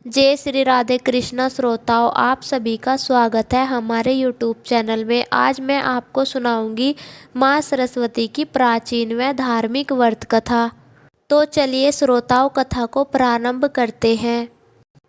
जय श्री राधे कृष्णा श्रोताओं, आप सभी का स्वागत है हमारे यूट्यूब चैनल में। आज मैं आपको सुनाऊंगी माँ सरस्वती की प्राचीन व धार्मिक व्रत कथा। तो चलिए श्रोताओं, कथा को प्रारंभ करते हैं।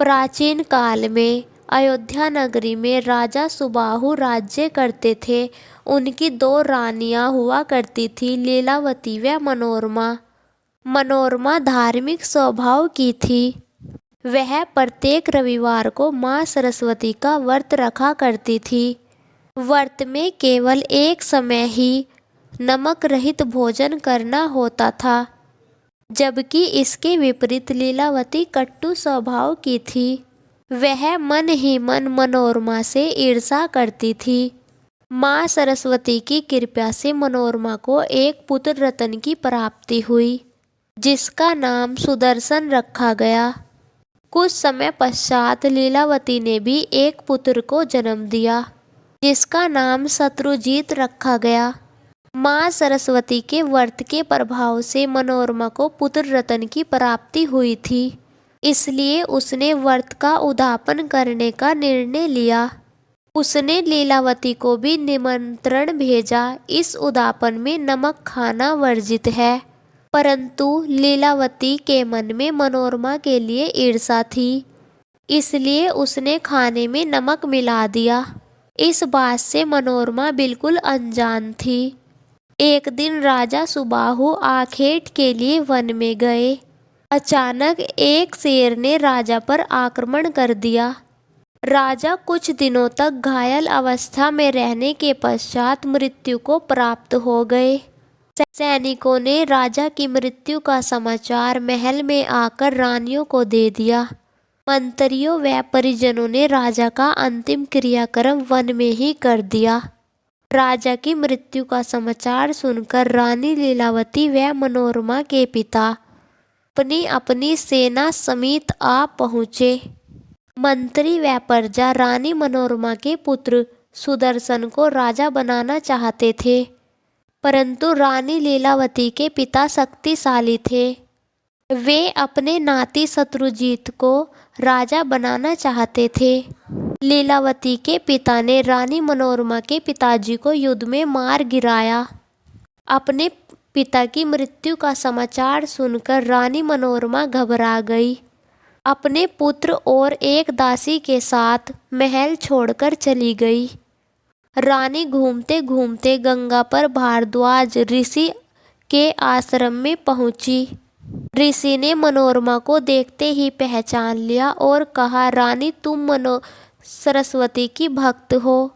प्राचीन काल में अयोध्या नगरी में राजा सुबाहु राज्य करते थे। उनकी दो रानियां हुआ करती थी, लीलावती व मनोरमा। मनोरमा धार्मिक स्वभाव की थी। वह प्रत्येक रविवार को माँ सरस्वती का व्रत रखा करती थी। व्रत में केवल एक समय ही नमक रहित भोजन करना होता था, जबकि इसके विपरीत लीलावती कट्टु स्वभाव की थी। वह मन ही मन मनोरमा से ईर्ष्या करती थी। माँ सरस्वती की कृपा से मनोरमा को एक पुत्र रत्न की प्राप्ति हुई, जिसका नाम सुदर्शन रखा गया। कुछ समय पश्चात लीलावती ने भी एक पुत्र को जन्म दिया, जिसका नाम शत्रुजीत रखा गया। माँ सरस्वती के व्रत के प्रभाव से मनोरमा को पुत्र रत्न की प्राप्ति हुई थी, इसलिए उसने व्रत का उद्यापन करने का निर्णय लिया। उसने लीलावती को भी निमंत्रण भेजा। इस उद्यापन में नमक खाना वर्जित है, परंतु लीलावती के मन में मनोरमा के लिए ईर्ष्या थी, इसलिए उसने खाने में नमक मिला दिया। इस बात से मनोरमा बिल्कुल अनजान थी। एक दिन राजा सुबाहु आखेट के लिए वन में गए। अचानक एक शेर ने राजा पर आक्रमण कर दिया। राजा कुछ दिनों तक घायल अवस्था में रहने के पश्चात मृत्यु को प्राप्त हो गए। सैनिकों ने राजा की मृत्यु का समाचार महल में आकर रानियों को दे दिया। मंत्रियों व परिजनों ने राजा का अंतिम क्रियाक्रम वन में ही कर दिया। राजा की मृत्यु का समाचार सुनकर रानी लीलावती व मनोरमा के पिता अपनी अपनी सेना समेत आ पहुँचे। मंत्री व प्रजा रानी मनोरमा के पुत्र सुदर्शन को राजा बनाना चाहते थे, परंतु रानी लीलावती के पिता शक्तिशाली थे। वे अपने नाती शत्रुजीत को राजा बनाना चाहते थे। लीलावती के पिता ने रानी मनोरमा के पिताजी को युद्ध में मार गिराया। अपने पिता की मृत्यु का समाचार सुनकर रानी मनोरमा घबरा गई। अपने पुत्र और एक दासी के साथ महल छोड़कर चली गई। रानी घूमते घूमते गंगा पर भारद्वाज ऋषि के आश्रम में पहुंची। ऋषि ने मनोरमा को देखते ही पहचान लिया और कहा, रानी तुम सरस्वती की भक्त हो।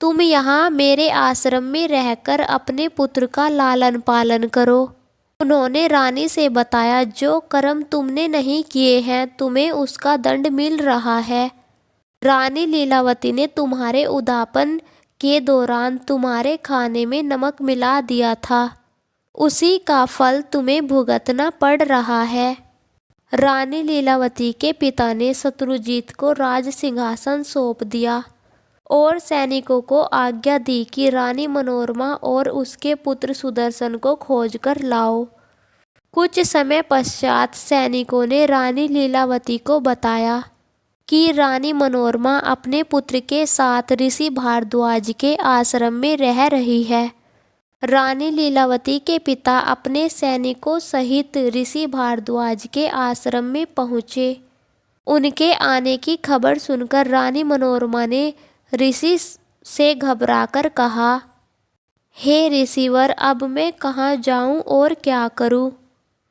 तुम यहाँ मेरे आश्रम में रहकर अपने पुत्र का लालन पालन करो। उन्होंने रानी से बताया, जो कर्म तुमने नहीं किए हैं तुम्हें उसका दंड मिल रहा है। रानी लीलावती ने तुम्हारे उद्यापन के दौरान तुम्हारे खाने में नमक मिला दिया था, उसी का फल तुम्हें भुगतना पड़ रहा है। रानी लीलावती के पिता ने शत्रुजीत को राज सिंहासन सौंप दिया और सैनिकों को आज्ञा दी कि रानी मनोरमा और उसके पुत्र सुदर्शन को खोजकर लाओ। कुछ समय पश्चात सैनिकों ने रानी लीलावती को बताया कि रानी मनोरमा अपने पुत्र के साथ ऋषि भारद्वाज के आश्रम में रह रही है। रानी लीलावती के पिता अपने सैनिकों सहित ऋषि भारद्वाज के आश्रम में पहुँचे। उनके आने की खबर सुनकर रानी मनोरमा ने ऋषि से घबराकर कहा, हे ऋषिवर, अब मैं कहाँ जाऊँ और क्या करूँ?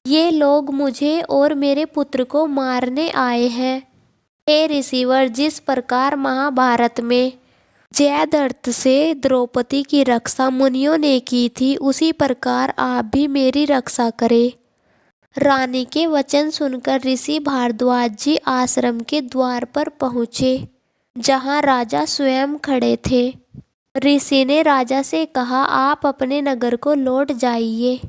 ये लोग मुझे और मेरे पुत्र को मारने आए हैं। हे ऋषिवर, जिस प्रकार महाभारत में जयद्रथ से द्रौपदी की रक्षा मुनियों ने की थी, उसी प्रकार आप भी मेरी रक्षा करें। रानी के वचन सुनकर ऋषि भारद्वाज जी आश्रम के द्वार पर पहुँचे, जहाँ राजा स्वयं खड़े थे। ऋषि ने राजा से कहा, आप अपने नगर को लौट जाइए।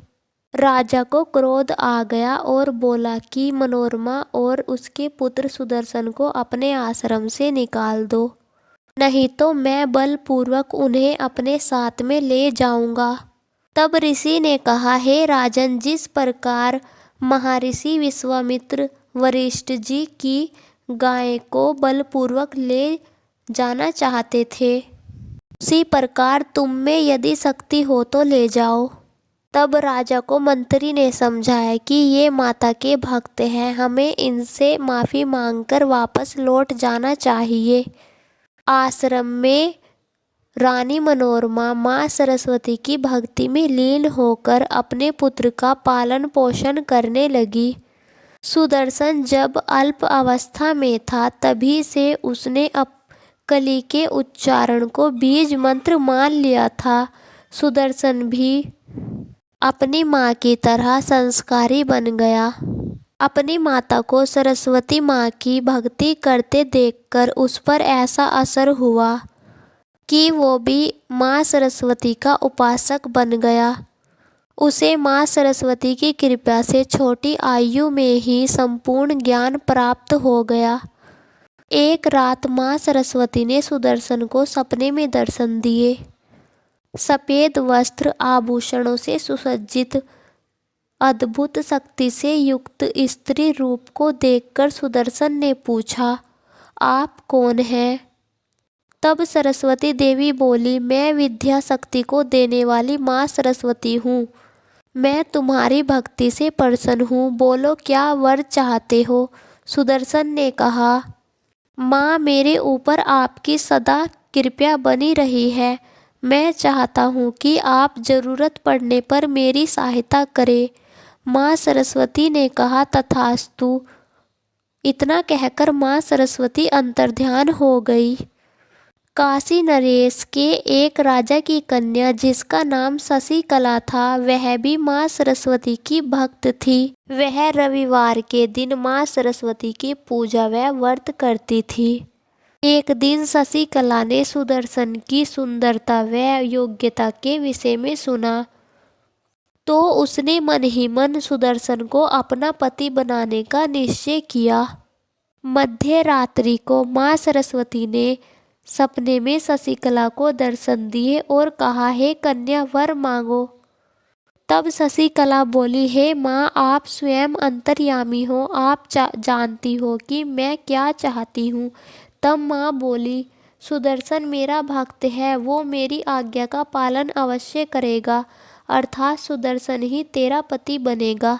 राजा को क्रोध आ गया और बोला कि मनोरमा और उसके पुत्र सुदर्शन को अपने आश्रम से निकाल दो, नहीं तो मैं बलपूर्वक उन्हें अपने साथ में ले जाऊंगा। तब ऋषि ने कहा, हे राजन, जिस प्रकार महर्षि विश्वामित्र वशिष्ठ जी की गाय को बलपूर्वक ले जाना चाहते थे। उसी प्रकार तुम में यदि शक्ति हो तो ले जाओ। तब राजा को मंत्री ने समझाया कि ये माता के भक्त हैं, हमें इनसे माफ़ी मांगकर वापस लौट जाना चाहिए। आश्रम में रानी मनोरमा माँ सरस्वती की भक्ति में लीन होकर अपने पुत्र का पालन पोषण करने लगी। सुदर्शन जब अल्प अवस्था में था तभी से उसने कली के उच्चारण को बीज मंत्र मान लिया था। सुदर्शन भी अपनी माँ की तरह संस्कारी बन गया। अपनी माता को सरस्वती माँ की भक्ति करते देखकर उस पर ऐसा असर हुआ कि वो भी माँ सरस्वती का उपासक बन गया। उसे माँ सरस्वती की कृपा से छोटी आयु में ही संपूर्ण ज्ञान प्राप्त हो गया। एक रात माँ सरस्वती ने सुदर्शन को सपने में दर्शन दिए। सफ़ेद वस्त्र आभूषणों से सुसज्जित अद्भुत शक्ति से युक्त स्त्री रूप को देखकर सुदर्शन ने पूछा, आप कौन हैं? तब सरस्वती देवी बोली, मैं विद्या शक्ति को देने वाली माँ सरस्वती हूँ। मैं तुम्हारी भक्ति से प्रसन्न हूँ, बोलो क्या वर चाहते हो? सुदर्शन ने कहा, माँ मेरे ऊपर आपकी सदा कृपा बनी रही है। मैं चाहता हूँ कि आप ज़रूरत पड़ने पर मेरी सहायता करें। माँ सरस्वती ने कहा, तथास्तु। इतना कहकर माँ सरस्वती अंतर्ध्यान हो गई। काशी नरेश के एक राजा की कन्या जिसका नाम शशिकला था, वह भी माँ सरस्वती की भक्त थी। वह रविवार के दिन माँ सरस्वती की पूजा व व्रत करती थी। एक दिन शशिकला ने सुदर्शन की सुंदरता व योग्यता के विषय में सुना तो उसने मन ही मन सुदर्शन को अपना पति बनाने का निश्चय किया। मध्य रात्रि को माँ सरस्वती ने सपने में शशिकला को दर्शन दिए और कहा, हे कन्या वर मांगो। तब शशिकला बोली, हे माँ आप स्वयं अंतर्यामी हो, आप जानती हो कि मैं क्या चाहती हूँ। तब माँ बोली, सुदर्शन मेरा भक्त है, वो मेरी आज्ञा का पालन अवश्य करेगा, अर्थात सुदर्शन ही तेरा पति बनेगा।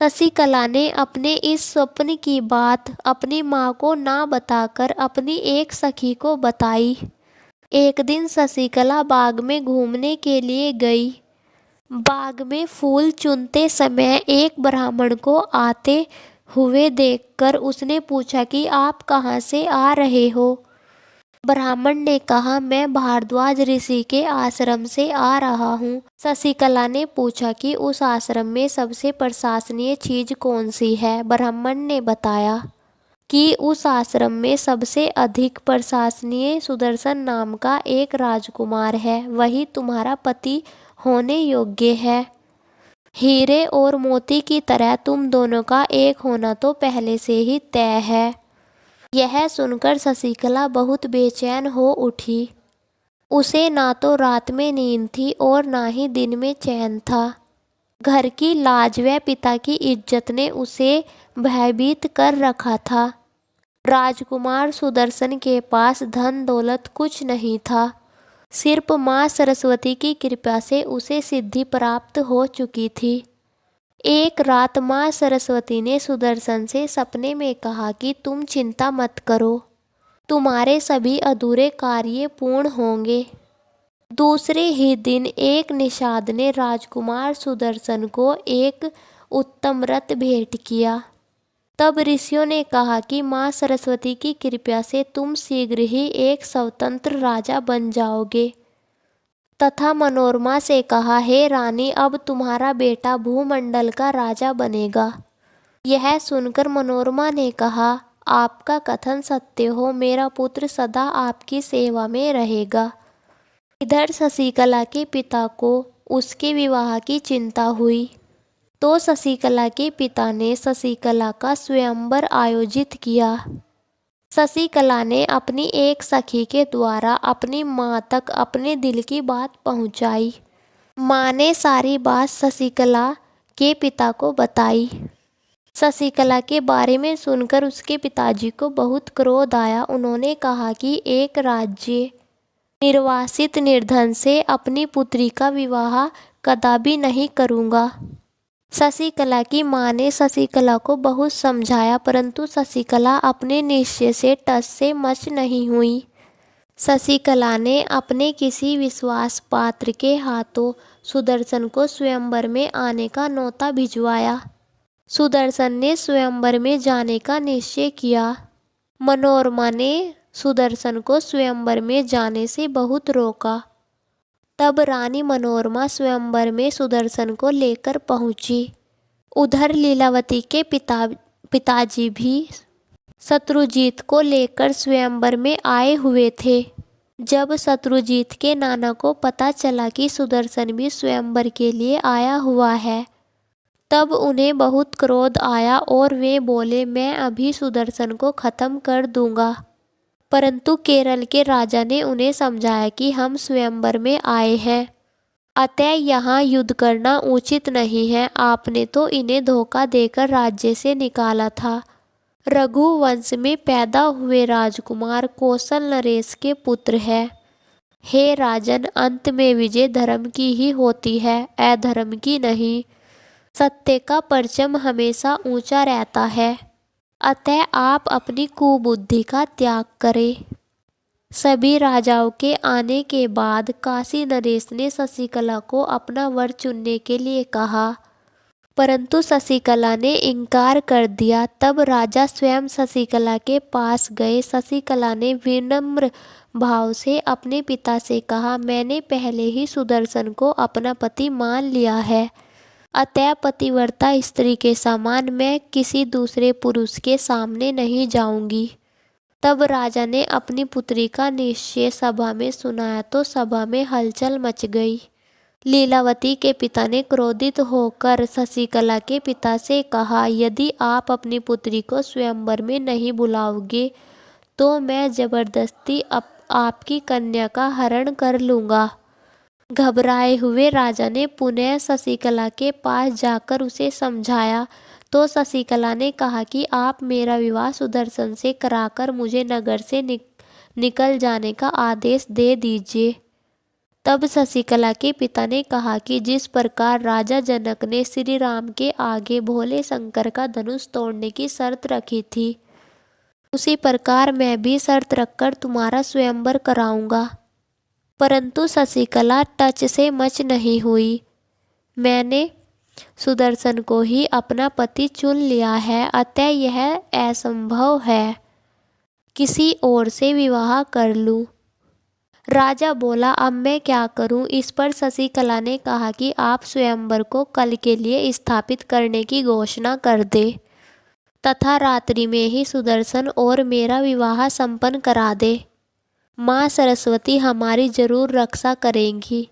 शशिकला ने अपने इस स्वप्न की बात अपनी माँ को ना बताकर अपनी एक सखी को बताई। एक दिन शशिकला बाग में घूमने के लिए गई। बाग में फूल चुनते समय एक ब्राह्मण को आते हुए देखकर उसने पूछा कि आप कहाँ से आ रहे हो? ब्राह्मण ने कहा, मैं भारद्वाज ऋषि के आश्रम से आ रहा हूँ। शशिकला ने पूछा कि उस आश्रम में सबसे प्रशंसनीय चीज कौन सी है? ब्राह्मण ने बताया कि उस आश्रम में सबसे अधिक प्रशंसनीय सुदर्शन नाम का एक राजकुमार है, वही तुम्हारा पति होने योग्य है। हीरे और मोती की तरह तुम दोनों का एक होना तो पहले से ही तय है। यह सुनकर शशिकला बहुत बेचैन हो उठी। उसे ना तो रात में नींद थी और ना ही दिन में चैन था। घर की लाज व पिता की इज्जत ने उसे भयभीत कर रखा था। राजकुमार सुदर्शन के पास धन दौलत कुछ नहीं था, सिर्फ माँ सरस्वती की कृपा से उसे सिद्धि प्राप्त हो चुकी थी। एक रात माँ सरस्वती ने सुदर्शन से सपने में कहा कि तुम चिंता मत करो, तुम्हारे सभी अधूरे कार्य पूर्ण होंगे। दूसरे ही दिन एक निषाद ने राजकुमार सुदर्शन को एक उत्तम रथ भेंट किया। तब ऋषियों ने कहा कि माँ सरस्वती की कृपा से तुम शीघ्र ही एक स्वतंत्र राजा बन जाओगे। तथा मनोरमा से कहा, हे रानी, अब तुम्हारा बेटा भूमंडल का राजा बनेगा। यह सुनकर मनोरमा ने कहा, आपका कथन सत्य हो, मेरा पुत्र सदा आपकी सेवा में रहेगा। इधर शशिकला के पिता को उसके विवाह की चिंता हुई तो शशिकला के पिता ने शशिकला का स्वयंवर आयोजित किया। शशिकला ने अपनी एक सखी के द्वारा अपनी माँ तक अपने दिल की बात पहुँचाई। माँ ने सारी बात शशिकला के पिता को बताई। शशिकला के बारे में सुनकर उसके पिताजी को बहुत क्रोध आया। उन्होंने कहा कि एक राज्य निर्वासित निर्धन से अपनी पुत्री का विवाह कदापि नहीं करूँगा। शशिकला की माँ ने शशिकला को बहुत समझाया, परंतु शशिकला अपने निश्चय से टस से मच नहीं हुई। शशिकला ने अपने किसी विश्वास पात्र के हाथों सुदर्शन को स्वयंवर में आने का न्योता भिजवाया। सुदर्शन ने स्वयंवर में जाने का निश्चय किया। मनोरमा ने सुदर्शन को स्वयंवर में जाने से बहुत रोका। तब रानी मनोरमा स्वयंवर में सुदर्शन को लेकर पहुंची। उधर लीलावती के पिताजी भी शत्रुजीत को लेकर स्वयंवर में आए हुए थे। जब शत्रुजीत के नाना को पता चला कि सुदर्शन भी स्वयंवर के लिए आया हुआ है, तब उन्हें बहुत क्रोध आया और वे बोले, मैं अभी सुदर्शन को खत्म कर दूंगा। परंतु केरल के राजा ने उन्हें समझाया कि हम स्वयंवर में आए हैं, अतः यहाँ युद्ध करना उचित नहीं है। आपने तो इन्हें धोखा देकर राज्य से निकाला था। रघुवंश में पैदा हुए राजकुमार कौशल नरेश के पुत्र है। हे राजन, अंत में विजय धर्म की ही होती है, अधर्म की नहीं। सत्य का परचम हमेशा ऊंचा रहता है, अतः आप अपनी कुबुद्धि का त्याग करें। सभी राजाओं के आने के बाद काशी नरेश ने शशिकला को अपना वर चुनने के लिए कहा, परंतु शशिकला ने इनकार कर दिया। तब राजा स्वयं शशिकला के पास गए। शशिकला ने विनम्र भाव से अपने पिता से कहा, मैंने पहले ही सुदर्शन को अपना पति मान लिया है, अतः पतिव्रता स्त्री के समान मैं किसी दूसरे पुरुष के सामने नहीं जाऊंगी। तब राजा ने अपनी पुत्री का निश्चय सभा में सुनाया तो सभा में हलचल मच गई। लीलावती के पिता ने क्रोधित होकर शशिकला के पिता से कहा, यदि आप अपनी पुत्री को स्वयंवर में नहीं बुलाओगे तो मैं जबरदस्ती आपकी कन्या का हरण कर लूँगा। घबराए हुए राजा ने पुनः शशिकला के पास जाकर उसे समझाया तो शशिकला ने कहा कि आप मेरा विवाह सुदर्शन से कराकर मुझे नगर से निकल जाने का आदेश दे दीजिए। तब शशिकला के पिता ने कहा कि जिस प्रकार राजा जनक ने श्री राम के आगे भोले शंकर का धनुष तोड़ने की शर्त रखी थी, उसी प्रकार मैं भी शर्त रखकर तुम्हारा स्वयंवर कराऊंगा। परंतु शशिकला टच से मच नहीं हुई। मैंने सुदर्शन को ही अपना पति चुन लिया है, अतः यह असंभव है किसी और से विवाह कर लूं। राजा बोला, अब मैं क्या करूं? इस पर शशिकला ने कहा कि आप स्वयंवर को कल के लिए स्थापित करने की घोषणा कर दे तथा रात्रि में ही सुदर्शन और मेरा विवाह संपन्न करा दे। माँ सरस्वती हमारी जरूर रक्षा करेंगी,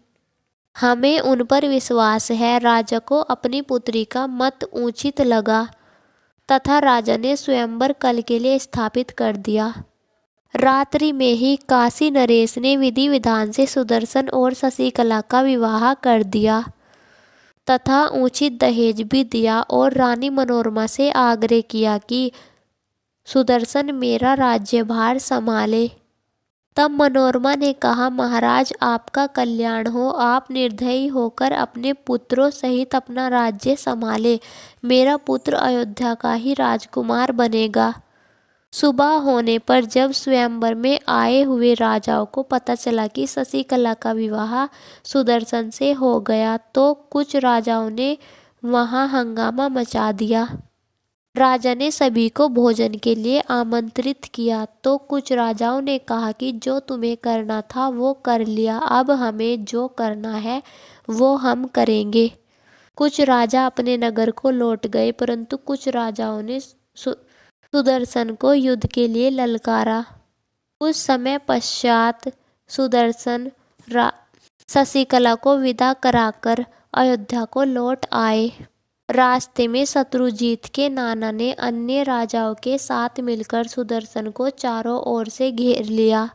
हमें उन पर विश्वास है। राजा को अपनी पुत्री का मत उचित लगा तथा राजा ने स्वयंवर कल के लिए स्थापित कर दिया। रात्रि में ही काशी नरेश ने विधि विधान से सुदर्शन और शशिकला का विवाह कर दिया तथा उचित दहेज भी दिया और रानी मनोरमा से आग्रह किया कि सुदर्शन मेरा राज्यभार संभाले। तब मनोरमा ने कहा, महाराज आपका कल्याण हो, आप निर्दयी होकर अपने पुत्रों सहित अपना राज्य संभाले। मेरा पुत्र अयोध्या का ही राजकुमार बनेगा। सुबह होने पर जब स्वयंवर में आए हुए राजाओं को पता चला कि शशिकला का विवाह सुदर्शन से हो गया तो कुछ राजाओं ने वहां हंगामा मचा दिया। राजा ने सभी को भोजन के लिए आमंत्रित किया तो कुछ राजाओं ने कहा कि जो तुम्हें करना था वो कर लिया, अब हमें जो करना है वो हम करेंगे। कुछ राजा अपने नगर को लौट गए, परंतु कुछ राजाओं ने सुदर्शन को युद्ध के लिए ललकारा। कुछ समय पश्चात सुदर्शन शशिकला को विदा कराकर अयोध्या को लौट आए। रास्ते में शत्रुजीत के नाना ने अन्य राजाओं के साथ मिलकर सुदर्शन को चारों ओर से घेर लिया।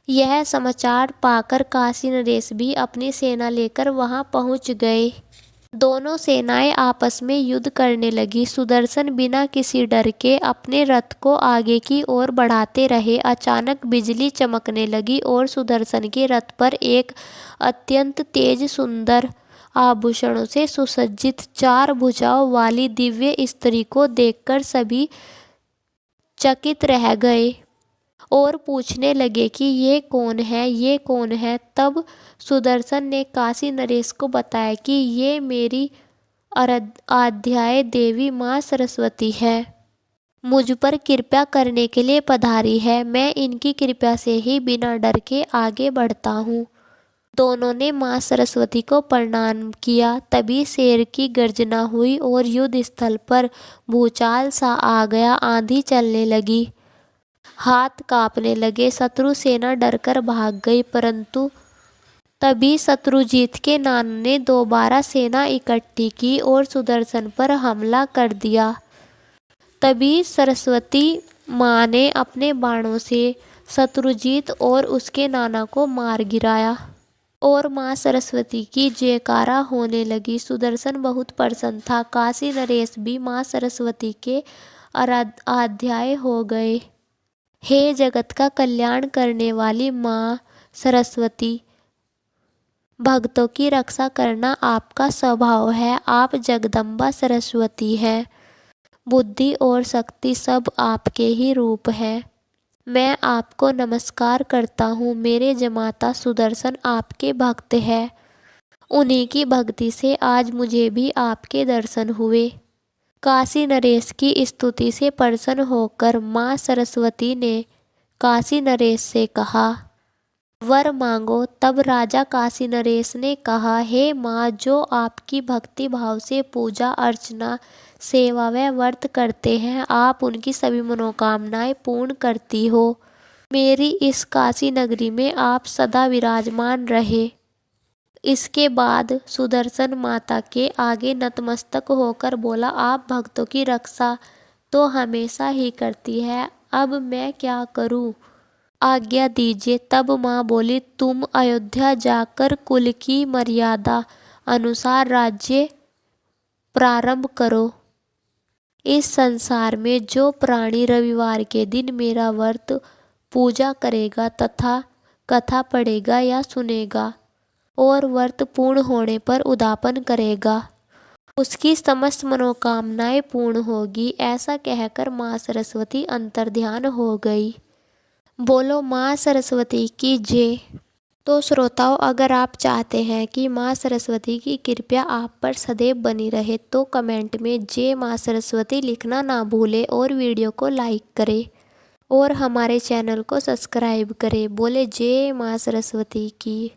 यह समाचार पाकर काशी नरेश भी अपनी सेना लेकर वहां पहुंच गए। दोनों सेनाएं आपस में युद्ध करने लगी। सुदर्शन बिना किसी डर के अपने रथ को आगे की ओर बढ़ाते रहे। अचानक बिजली चमकने लगी और सुदर्शन के रथ पर एक अत्यंत तेज, सुंदर, आभूषणों से सुसज्जित, 4 भुजाओं वाली दिव्य स्त्री को देखकर सभी चकित रह गए और पूछने लगे कि ये कौन है, ये कौन है। तब सुदर्शन ने काशी नरेश को बताया कि ये मेरी आराध्या देवी माँ सरस्वती है, मुझ पर कृपा करने के लिए पधारी है। मैं इनकी कृपा से ही बिना डर के आगे बढ़ता हूँ। दोनों ने माँ सरस्वती को प्रणाम किया। तभी शेर की गर्जना हुई और युद्ध स्थल पर भूचाल सा आ गया। आंधी चलने लगी, हाथ कांपने लगे। शत्रु सेना डरकर भाग गई, परंतु तभी शत्रुजीत के नान ने दोबारा सेना इकट्ठी की और सुदर्शन पर हमला कर दिया। तभी सरस्वती माँ ने अपने बाणों से शत्रुजीत और उसके नाना को मार गिराया और माँ सरस्वती की जयकारा होने लगी। सुदर्शन बहुत प्रसन्न था। काशी नरेश भी माँ सरस्वती के आराध्याय हो गए। हे जगत का कल्याण करने वाली माँ सरस्वती, भक्तों की रक्षा करना आपका स्वभाव है। आप जगदम्बा सरस्वती हैं। बुद्धि और शक्ति सब आपके ही रूप है। मैं आपको नमस्कार करता हूँ। मेरे जमाता सुदर्शन आपके भक्त है। उन्हीं की भक्ति से आज मुझे भी आपके दर्शन हुए। काशी नरेश की स्तुति से प्रसन्न होकर माँ सरस्वती ने काशी नरेश से कहा, वर मांगो। तब राजा काशी नरेश ने कहा, हे माँ, जो आपकी भक्ति भाव से पूजा अर्चना, सेवा व व्रत करते हैं, आप उनकी सभी मनोकामनाएं पूर्ण करती हो। मेरी इस काशी नगरी में आप सदा विराजमान रहे। इसके बाद सुदर्शन माता के आगे नतमस्तक होकर बोला, आप भक्तों की रक्षा तो हमेशा ही करती है, अब मैं क्या करूं? आज्ञा दीजिए। तब माँ बोली, तुम अयोध्या जाकर कुल की मर्यादा अनुसार राज्य प्रारंभ करो। इस संसार में जो प्राणी रविवार के दिन मेरा व्रत पूजा करेगा तथा कथा पढ़ेगा या सुनेगा और व्रत पूर्ण होने पर उद्यापन करेगा, उसकी समस्त मनोकामनाएं पूर्ण होगी। ऐसा कहकर माँ सरस्वती अंतर्ध्यान हो गई। बोलो माँ सरस्वती की जय। तो श्रोताओं, अगर आप चाहते हैं कि माँ सरस्वती की कृपा आप पर सदैव बनी रहे तो कमेंट में जय माँ सरस्वती लिखना ना भूलें और वीडियो को लाइक करें और हमारे चैनल को सब्सक्राइब करें। बोले जय माँ सरस्वती की।